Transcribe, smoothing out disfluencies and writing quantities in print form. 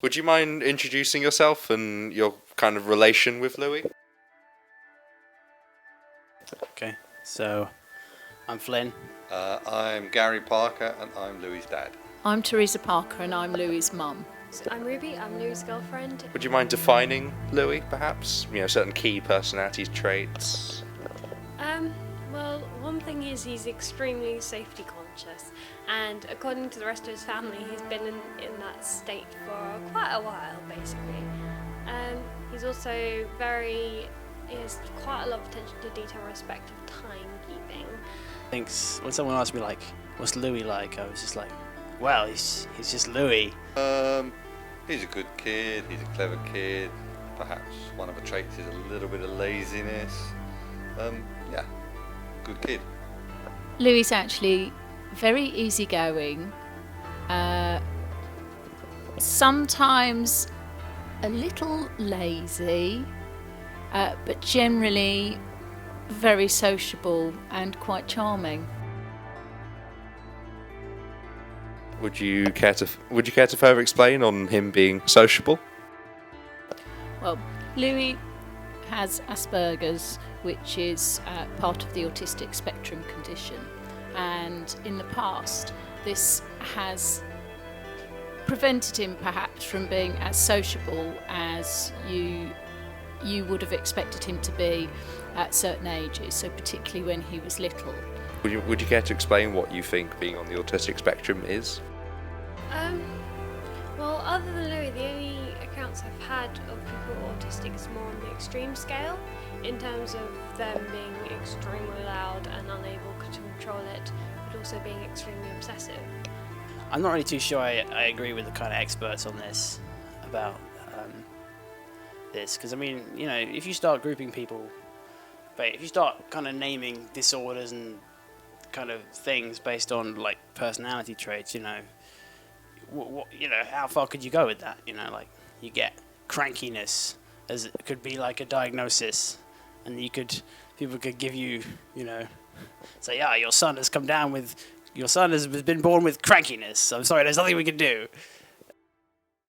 Would you mind introducing yourself and your kind of relation with Louis? Okay, so I'm Flynn. I'm Gary Parker and I'm Louis' dad. I'm Teresa Parker and I'm Louis' mum. I'm Ruby, I'm Louis' girlfriend. Would you mind defining Louis, perhaps? Certain key personality traits. Well, one thing is he's extremely safety conscious, and according to the rest of his family, he's been in that state for quite a while, basically. He's also he has quite a lot of attention to detail and respect of timekeeping. Thinks when someone asked me like, "What's Louis like?" I was just like, "Well, he's just Louis." He's a good kid, he's a clever kid. Perhaps one of the traits is a little bit of laziness. Yeah, good kid. Louis is actually very easygoing, sometimes a little lazy, but generally very sociable and quite charming. Would you care to further explain on him being sociable? Well, Louis has Asperger's, which is part of the autistic spectrum condition, and in the past this has prevented him perhaps from being as sociable as you would have expected him to be at certain ages, so particularly when he was little. Would you care to explain what you think being on the autistic spectrum is? Well, other than Louis, the only accounts I've had of people autistic is more on the extreme scale, in terms of them being extremely loud and unable to control it, but also being extremely obsessive. I'm not really too sure I agree with the kind of experts on this about this, because I mean, if you start grouping people, if you start kind of naming disorders and kind of things based on like personality traits, how far could you go with that? Like you get crankiness as it could be like a diagnosis, and people could give you, say, yeah, your son has been born with crankiness. I'm sorry, there's nothing we can do.